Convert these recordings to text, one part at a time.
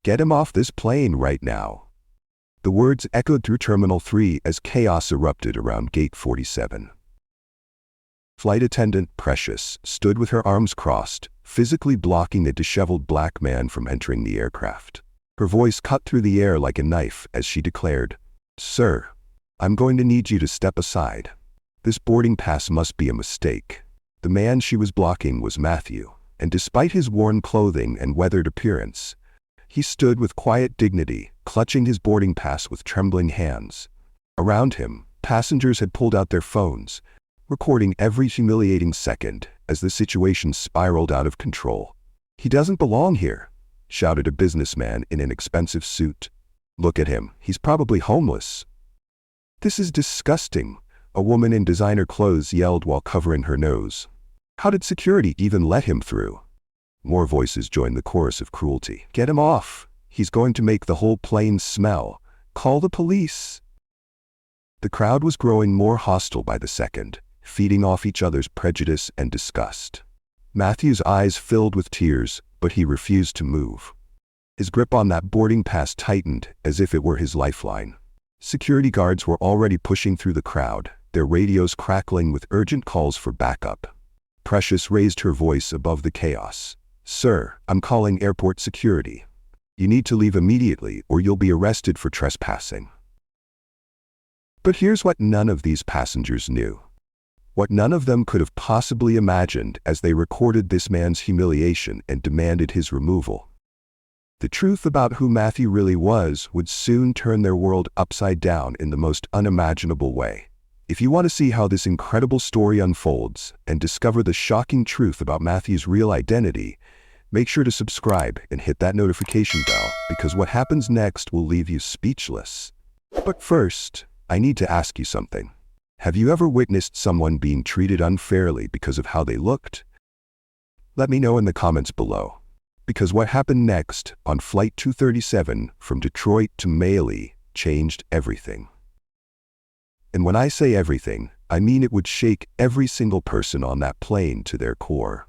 Get him off this plane right now. The words echoed through Terminal 3 as chaos erupted around Gate 47. Flight attendant Precious stood with her arms crossed, physically blocking a disheveled black man from entering the aircraft. Her voice cut through the air like a knife as she declared, "Sir, I'm going to need you to step aside. This boarding pass must be a mistake." The man she was blocking was Matthew, and despite his worn clothing and weathered appearance, he stood with quiet dignity, clutching his boarding pass with trembling hands. Around him, passengers had pulled out their phones, recording every humiliating second as the situation spiraled out of control. "He doesn't belong here," shouted a businessman in an expensive suit. "Look at him, he's probably homeless." "This is disgusting," a woman in designer clothes yelled while covering her nose. "How did security even let him through?" More voices joined the chorus of cruelty. "Get him off. He's going to make the whole plane smell. Call the police." The crowd was growing more hostile by the second, feeding off each other's prejudice and disgust. Matthew's eyes filled with tears, but he refused to move. His grip on that boarding pass tightened as if it were his lifeline. Security guards were already pushing through the crowd, their radios crackling with urgent calls for backup. Precious raised her voice above the chaos. "Sir, I'm calling airport security. You need to leave immediately or you'll be arrested for trespassing." But here's what none of these passengers knew. What none of them could have possibly imagined as they recorded this man's humiliation and demanded his removal. The truth about who Matthew really was would soon turn their world upside down in the most unimaginable way. If you want to see how this incredible story unfolds and discover the shocking truth about Matthew's real identity, make sure to subscribe and hit that notification bell, because what happens next will leave you speechless. But first, I need to ask you something. Have you ever witnessed someone being treated unfairly because of how they looked? Let me know in the comments below. Because what happened next on Flight 237 from Detroit to Mali changed everything. And when I say everything, I mean it would shake every single person on that plane to their core.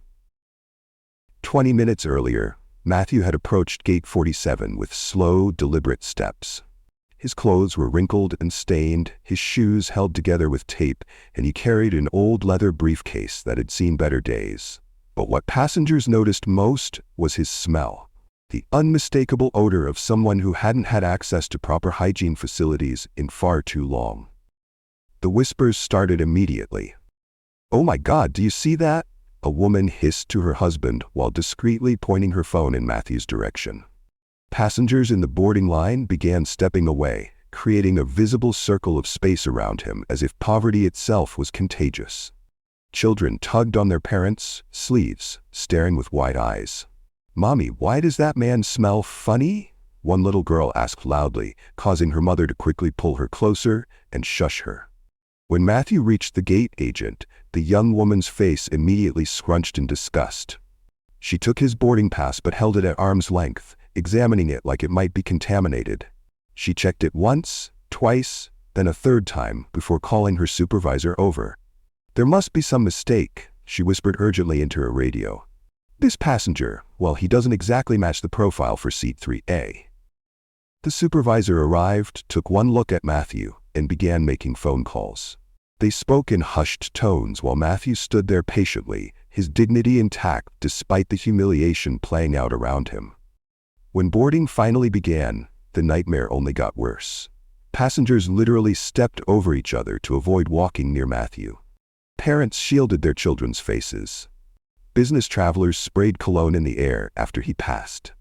20 minutes earlier, Matthew had approached Gate 47 with slow, deliberate steps. His clothes were wrinkled and stained, his shoes held together with tape, and he carried an old leather briefcase that had seen better days. But what passengers noticed most was his smell. The unmistakable odor of someone who hadn't had access to proper hygiene facilities in far too long. The whispers started immediately. "Oh my God, do you see that?" a woman hissed to her husband while discreetly pointing her phone in Matthew's direction. Passengers in the boarding line began stepping away, creating a visible circle of space around him as if poverty itself was contagious. Children tugged on their parents' sleeves, staring with wide eyes. "Mommy, why does that man smell funny?" one little girl asked loudly, causing her mother to quickly pull her closer and shush her. When Matthew reached the gate agent, the young woman's face immediately scrunched in disgust. She took his boarding pass but held it at arm's length, examining it like it might be contaminated. She checked it once, twice, then a third time before calling her supervisor over. "There must be some mistake," she whispered urgently into her radio. "This passenger, well, he doesn't exactly match the profile for seat 3A. The supervisor arrived, took one look at Matthew, and began making phone calls. They spoke in hushed tones while Matthew stood there patiently, his dignity intact despite the humiliation playing out around him. When boarding finally began, the nightmare only got worse. Passengers literally stepped over each other to avoid walking near Matthew. Parents shielded their children's faces. Business travelers sprayed cologne in the air after he passed.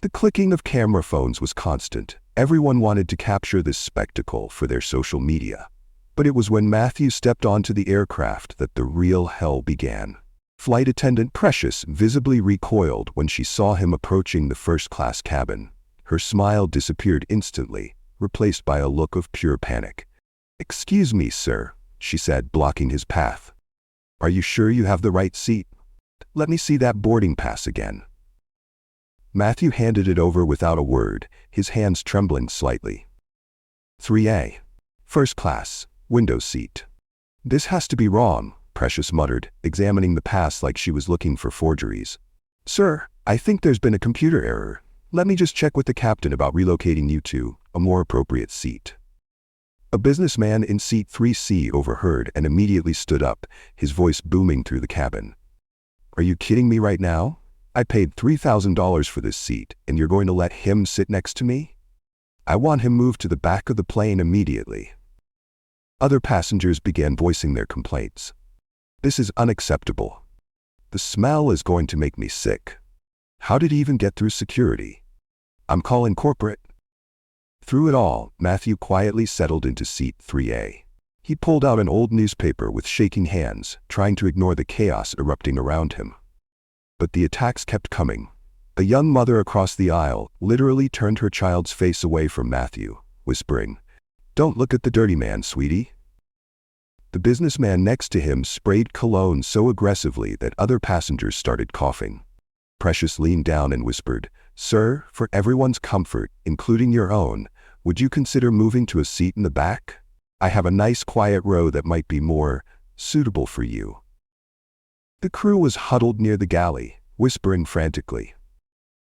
The clicking of camera phones was constant. Everyone wanted to capture this spectacle for their social media. But it was when Matthew stepped onto the aircraft that the real hell began. Flight attendant Precious visibly recoiled when she saw him approaching the first-class cabin. Her smile disappeared instantly, replaced by a look of pure panic. "Excuse me, sir," she said, blocking his path. "Are you sure you have the right seat? Let me see that boarding pass again." Matthew handed it over without a word, his hands trembling slightly. 3A. First class, window seat. "This has to be wrong," Precious muttered, examining the pass like she was looking for forgeries. "Sir, I think there's been a computer error. Let me just check with the captain about relocating you to a more appropriate seat. A businessman in seat 3C overheard and immediately stood up, his voice booming through the cabin. Are you kidding me right now? I paid $3,000 for this seat, and you're going to let him sit next to me? I want him moved to the back of the plane immediately. Other passengers began voicing their complaints. This is unacceptable. The smell is going to make me sick. How did he even get through security? I'm calling corporate. Through it all, Matthew quietly settled into seat 3A. He pulled out an old newspaper with shaking hands, trying to ignore the chaos erupting around him. But the attacks kept coming. A young mother across the aisle literally turned her child's face away from Matthew, whispering, "Don't look at the dirty man, sweetie." The businessman next to him sprayed cologne so aggressively that other passengers started coughing. Precious leaned down and whispered, "Sir, for everyone's comfort, including your own, would you consider moving to a seat in the back? I have a nice quiet row that might be more suitable for you." The crew was huddled near the galley, whispering frantically.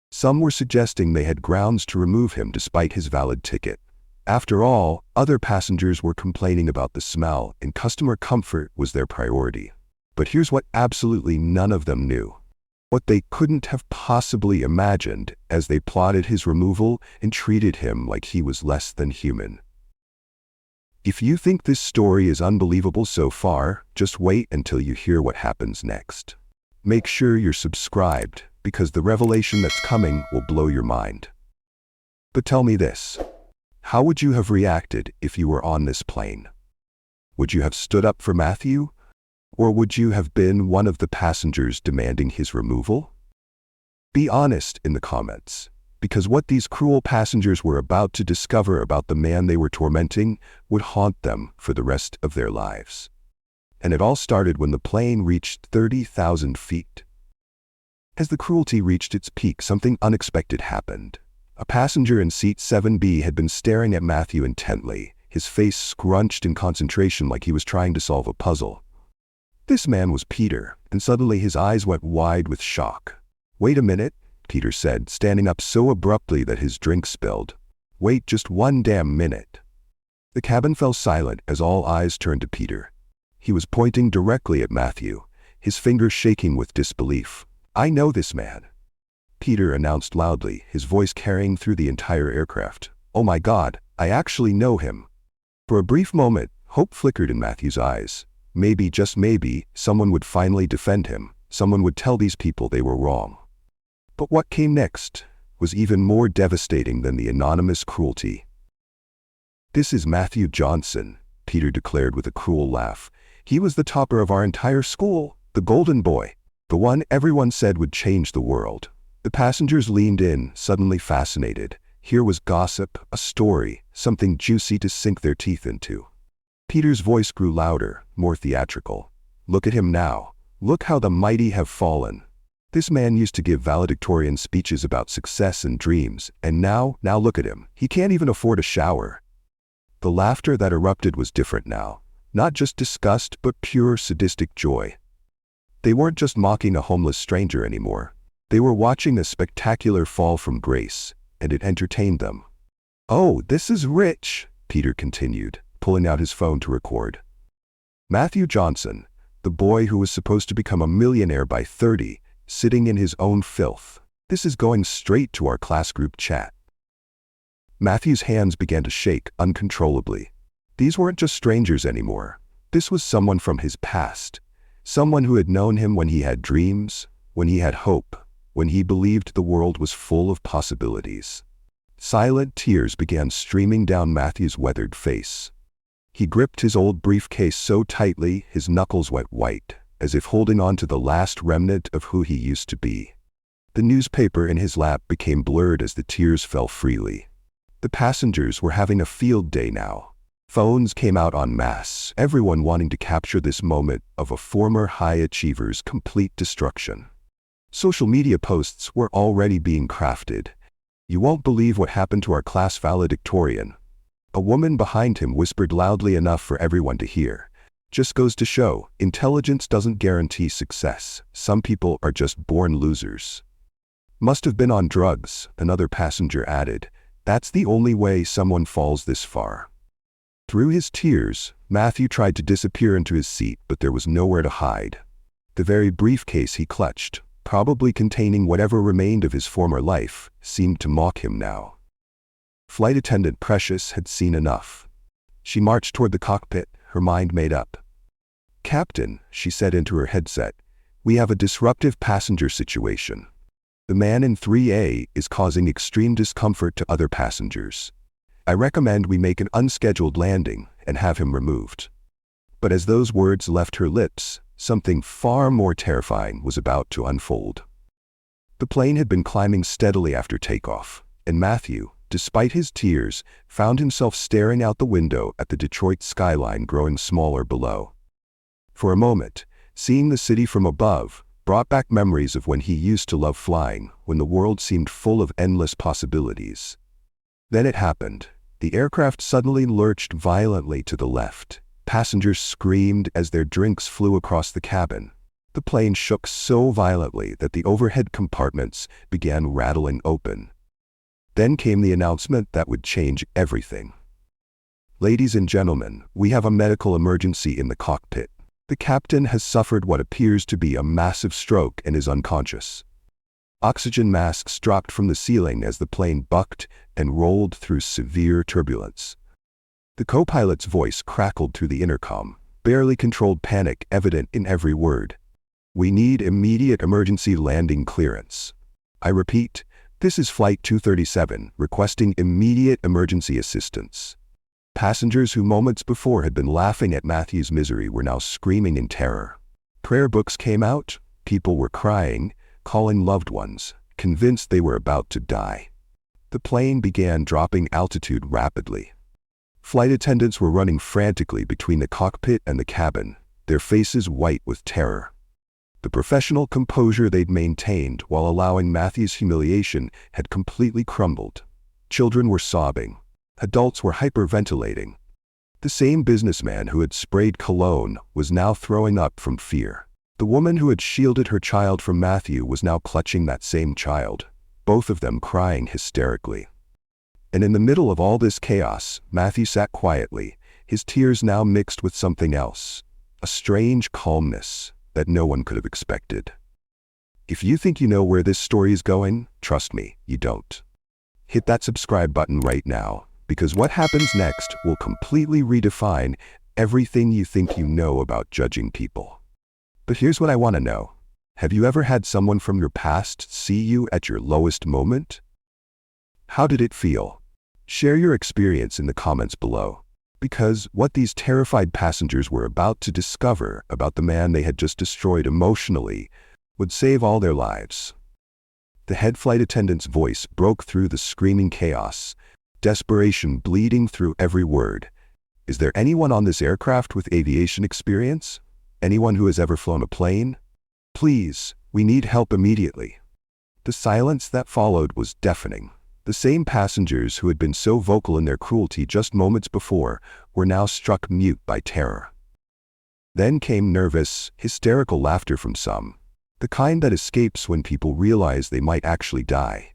Some were suggesting they had grounds to remove him despite his valid ticket. After all, other passengers were complaining about the smell, and customer comfort was their priority. But here's what absolutely none of them knew. What they couldn't have possibly imagined as they plotted his removal and treated him like he was less than human. If you think this story is unbelievable so far, just wait until you hear what happens next. Make sure you're subscribed, because the revelation that's coming will blow your mind. But tell me this. How would you have reacted if you were on this plane? Would you have stood up for Matthew? Or would you have been one of the passengers demanding his removal? Be honest in the comments, because what these cruel passengers were about to discover about the man they were tormenting would haunt them for the rest of their lives. And it all started when the plane reached 30,000 feet. As the cruelty reached its peak, something unexpected happened. A passenger in seat 7B had been staring at Matthew intently, his face scrunched in concentration like he was trying to solve a puzzle. This man was Peter, and suddenly his eyes went wide with shock. "Wait a minute," Peter said, standing up so abruptly that his drink spilled. "Wait just one damn minute." The cabin fell silent as all eyes turned to Peter. He was pointing directly at Matthew, his fingers shaking with disbelief. "I know this man," Peter announced loudly, his voice carrying through the entire aircraft. "Oh my God, I actually know him." For a brief moment, hope flickered in Matthew's eyes. Maybe, just maybe, someone would finally defend him. Someone would tell these people they were wrong. But what came next was even more devastating than the anonymous cruelty. "This is Matthew Johnson," Peter declared with a cruel laugh. "He was the topper of our entire school, the golden boy, the one everyone said would change the world." The passengers leaned in, suddenly fascinated. Here was gossip, a story, something juicy to sink their teeth into. Peter's voice grew louder, more theatrical. "Look at him now. Look how the mighty have fallen. This man used to give valedictorian speeches about success and dreams, and now look at him. He can't even afford a shower." The laughter that erupted was different now. Not just disgust, but pure sadistic joy. They weren't just mocking a homeless stranger anymore. They were watching a spectacular fall from grace, and it entertained them. "Oh, this is rich," Peter continued, pulling out his phone to record. Matthew Johnson, the boy who was supposed to become a millionaire by 30, sitting in his own filth. This is going straight to our class group chat. Matthew's hands began to shake uncontrollably. These weren't just strangers anymore. This was someone from his past. Someone who had known him when he had dreams, when he had hope, when he believed the world was full of possibilities. Silent tears began streaming down Matthew's weathered face. He gripped his old briefcase so tightly his knuckles went white, as if holding on to the last remnant of who he used to be. The newspaper in his lap became blurred as the tears fell freely. The passengers were having a field day now. Phones came out en masse, everyone wanting to capture this moment of a former high achiever's complete destruction. Social media posts were already being crafted. "You won't believe what happened to our class valedictorian." A woman behind him whispered loudly enough for everyone to hear. "Just goes to show, intelligence doesn't guarantee success. Some people are just born losers." Must have been on drugs, another passenger added. That's the only way someone falls this far. Through his tears, Matthew tried to disappear into his seat, but there was nowhere to hide. The very briefcase he clutched, probably containing whatever remained of his former life, seemed to mock him now. Flight attendant Precious had seen enough. She marched toward the cockpit, her mind made up. "Captain," she said into her headset, "we have a disruptive passenger situation. The man in 3A is causing extreme discomfort to other passengers. I recommend we make an unscheduled landing and have him removed." But as those words left her lips, something far more terrifying was about to unfold. The plane had been climbing steadily after takeoff, and Matthew, despite his tears, found himself staring out the window at the Detroit skyline growing smaller below. For a moment, seeing the city from above brought back memories of when he used to love flying, when the world seemed full of endless possibilities. Then it happened. The aircraft suddenly lurched violently to the left. Passengers screamed as their drinks flew across the cabin. The plane shook so violently that the overhead compartments began rattling open. Then came the announcement that would change everything. "Ladies and gentlemen, we have a medical emergency in the cockpit. The captain has suffered what appears to be a massive stroke and is unconscious." Oxygen masks dropped from the ceiling as the plane bucked and rolled through severe turbulence. The co-pilot's voice crackled through the intercom, barely controlled panic evident in every word. "We need immediate emergency landing clearance. I repeat, this is Flight 237 requesting immediate emergency assistance." Passengers who moments before had been laughing at Matthew's misery were now screaming in terror. Prayer books came out, people were crying, calling loved ones, convinced they were about to die. The plane began dropping altitude rapidly. Flight attendants were running frantically between the cockpit and the cabin, their faces white with terror. The professional composure they'd maintained while allowing Matthew's humiliation had completely crumbled. Children were sobbing. Adults were hyperventilating. The same businessman who had sprayed cologne was now throwing up from fear. The woman who had shielded her child from Matthew was now clutching that same child, both of them crying hysterically. And in the middle of all this chaos, Matthew sat quietly, his tears now mixed with something else, a strange calmness that no one could have expected. If you think you know where this story is going, trust me, you don't. Hit that subscribe button right now, because what happens next will completely redefine everything you think you know about judging people. But here's what I want to know. Have you ever had someone from your past see you at your lowest moment? How did it feel? Share your experience in the comments below. Because what these terrified passengers were about to discover about the man they had just destroyed emotionally would save all their lives. The head flight attendant's voice broke through the screaming chaos, desperation bleeding through every word. "Is there anyone on this aircraft with aviation experience? Anyone who has ever flown a plane? Please, we need help immediately." The silence that followed was deafening. The same passengers who had been so vocal in their cruelty just moments before were now struck mute by terror. Then came nervous, hysterical laughter from some, the kind that escapes when people realize they might actually die.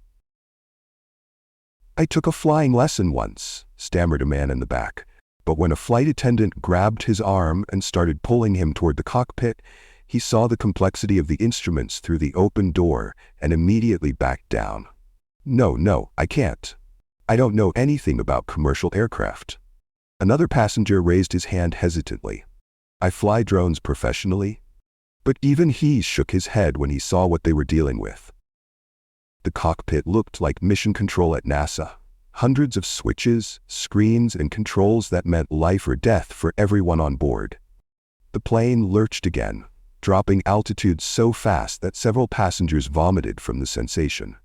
"I took a flying lesson once," stammered a man in the back, but when a flight attendant grabbed his arm and started pulling him toward the cockpit, he saw the complexity of the instruments through the open door and immediately backed down. No, I can't. I don't know anything about commercial aircraft." Another passenger raised his hand hesitantly. "I fly drones professionally." But even he shook his head when he saw what they were dealing with. The cockpit looked like mission control at NASA. Hundreds of switches, screens, and controls that meant life or death for everyone on board. The plane lurched again, dropping altitude so fast that several passengers vomited from the sensation.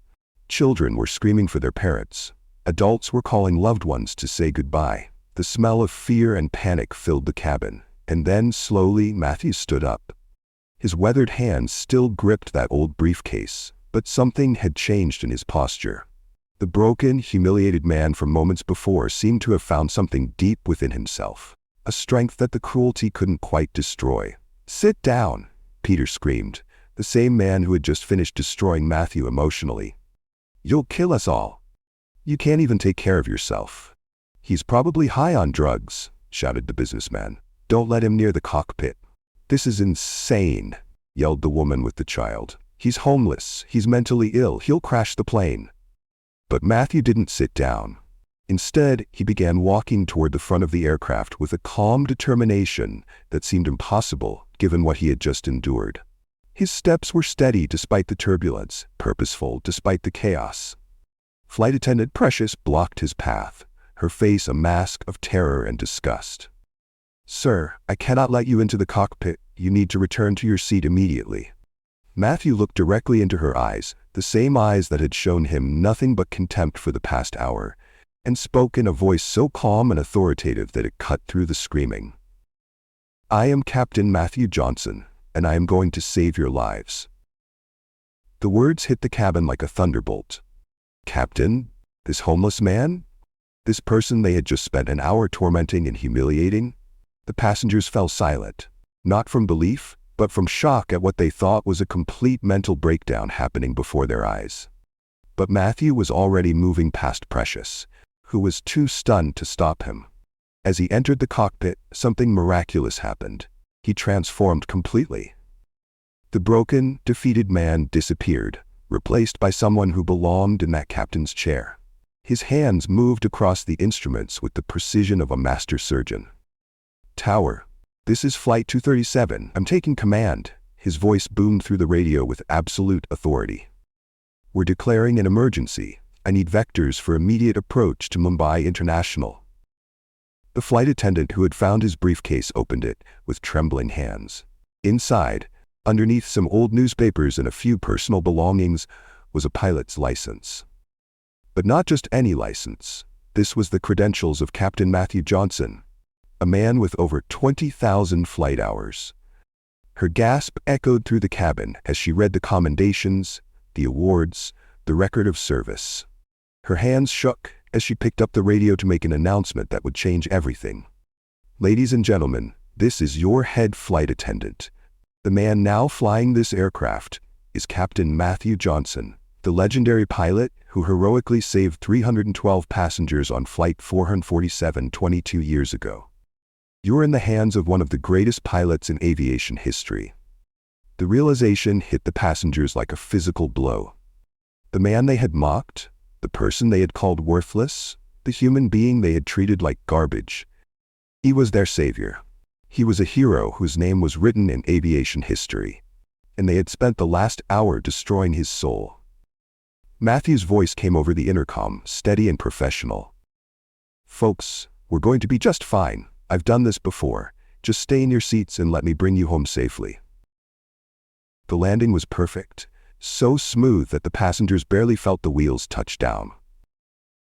Children were screaming for their parents. Adults were calling loved ones to say goodbye. The smell of fear and panic filled the cabin, and then slowly Matthew stood up. His weathered hands still gripped that old briefcase, but something had changed in his posture. The broken, humiliated man from moments before seemed to have found something deep within himself, a strength that the cruelty couldn't quite destroy. "Sit down," Peter screamed, the same man who had just finished destroying Matthew emotionally. "You'll kill us all. You can't even take care of yourself." "He's probably high on drugs," shouted the businessman. "Don't let him near the cockpit." "This is insane," yelled the woman with the child. "He's homeless. He's mentally ill. He'll crash the plane." But Matthew didn't sit down. Instead, he began walking toward the front of the aircraft with a calm determination that seemed impossible given what he had just endured. His steps were steady despite the turbulence, purposeful despite the chaos. Flight Attendant Precious blocked his path, her face a mask of terror and disgust. "Sir, I cannot let you into the cockpit. You need to return to your seat immediately." Matthew looked directly into her eyes, the same eyes that had shown him nothing but contempt for the past hour, and spoke in a voice so calm and authoritative that it cut through the screaming. "I am Captain Matthew Johnson, and I am going to save your lives." The words hit the cabin like a thunderbolt. Captain? This homeless man? This person they had just spent an hour tormenting and humiliating? The passengers fell silent, not from belief, but from shock at what they thought was a complete mental breakdown happening before their eyes. But Matthew was already moving past Precious, who was too stunned to stop him. As he entered the cockpit, something miraculous happened. He transformed completely. The broken, defeated man disappeared, replaced by someone who belonged in that captain's chair. His hands moved across the instruments with the precision of a master surgeon. "Tower, this is Flight 237. I'm taking command." His voice boomed through the radio with absolute authority. "We're declaring an emergency. I need vectors for immediate approach to Mumbai International." The flight attendant who had found his briefcase opened it with trembling hands. Inside, underneath some old newspapers and a few personal belongings, was a pilot's license. But not just any license. This was the credentials of Captain Matthew Johnson, a man with over 20,000 flight hours. Her gasp echoed through the cabin as she read the commendations, the awards, the record of service. Her hands shook as she picked up the radio to make an announcement that would change everything. "Ladies and gentlemen, this is your head flight attendant. The man now flying this aircraft is Captain Matthew Johnson, the legendary pilot who heroically saved 312 passengers on Flight 447 22 years ago. You're in the hands of one of the greatest pilots in aviation history." The realization hit the passengers like a physical blow. The man they had mocked, the person they had called worthless, the human being they had treated like garbage, he was their savior. He was a hero whose name was written in aviation history, and they had spent the last hour destroying his soul. Matthew's voice came over the intercom, steady and professional. "Folks, we're going to be just fine. I've done this before. Just stay in your seats and let me bring you home safely." The landing was perfect, so smooth that the passengers barely felt the wheels touch down.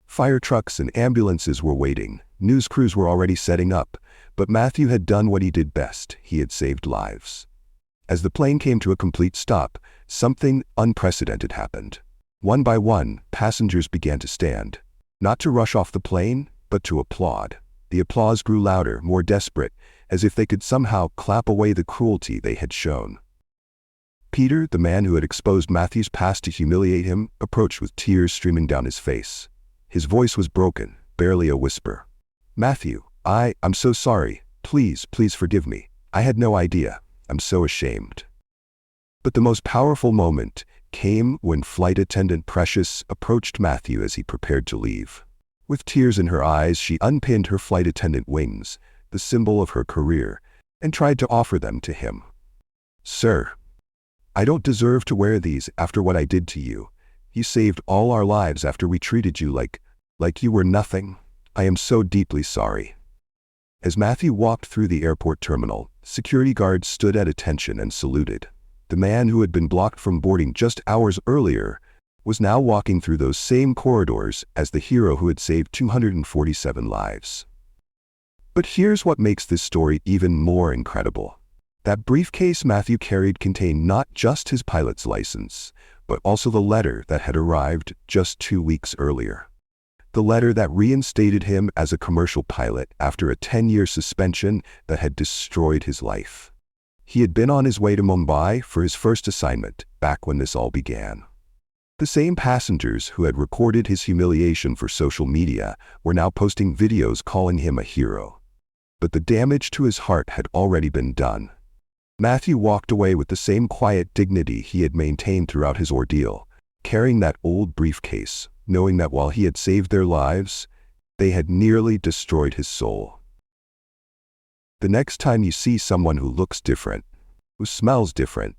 Fire trucks and ambulances were waiting, news crews were already setting up, but Matthew had done what he did best. He had saved lives. As the plane came to a complete stop, something unprecedented happened. One by one, passengers began to stand, not to rush off the plane, but to applaud. The applause grew louder, more desperate, as if they could somehow clap away the cruelty they had shown. Peter, the man who had exposed Matthew's past to humiliate him, approached with tears streaming down his face. His voice was broken, barely a whisper. "Matthew, I'm so sorry. Please forgive me. I had no idea. I'm so ashamed." But the most powerful moment came when Flight Attendant Precious approached Matthew as he prepared to leave. With tears in her eyes, she unpinned her flight attendant wings, the symbol of her career, and tried to offer them to him. "Sir, I don't deserve to wear these after what I did to you. You saved all our lives after we treated you like you were nothing. I am so deeply sorry." As Matthew walked through the airport terminal, security guards stood at attention and saluted. The man who had been blocked from boarding just hours earlier was now walking through those same corridors as the hero who had saved 247 lives. But here's what makes this story even more incredible. That briefcase Matthew carried contained not just his pilot's license, but also the letter that had arrived just 2 weeks earlier. The letter that reinstated him as a commercial pilot after a 10-year suspension that had destroyed his life. He had been on his way to Mumbai for his first assignment, back when this all began. The same passengers who had recorded his humiliation for social media were now posting videos calling him a hero. But the damage to his heart had already been done. Matthew walked away with the same quiet dignity he had maintained throughout his ordeal, carrying that old briefcase, knowing that while he had saved their lives, they had nearly destroyed his soul. The next time you see someone who looks different, who smells different,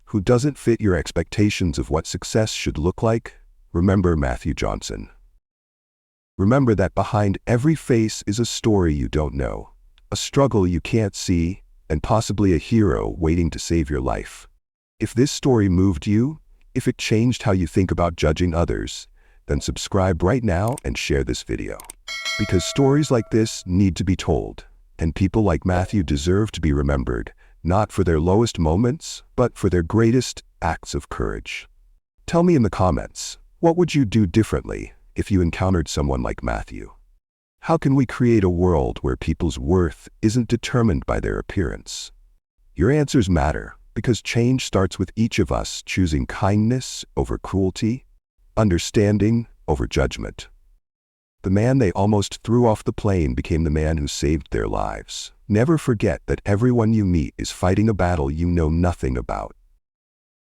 who doesn't fit your expectations of what success should look like, remember Matthew Johnson. Remember that behind every face is a story you don't know, a struggle you can't see, and possibly a hero waiting to save your life. If this story moved you, if it changed how you think about judging others, then subscribe right now and share this video. Because stories like this need to be told, and people like Matthew deserve to be remembered, not for their lowest moments, but for their greatest acts of courage. Tell me in the comments, what would you do differently if you encountered someone like Matthew? How can we create a world where people's worth isn't determined by their appearance? Your answers matter, because change starts with each of us choosing kindness over cruelty, understanding over judgment. The man they almost threw off the plane became the man who saved their lives. Never forget that everyone you meet is fighting a battle you know nothing about.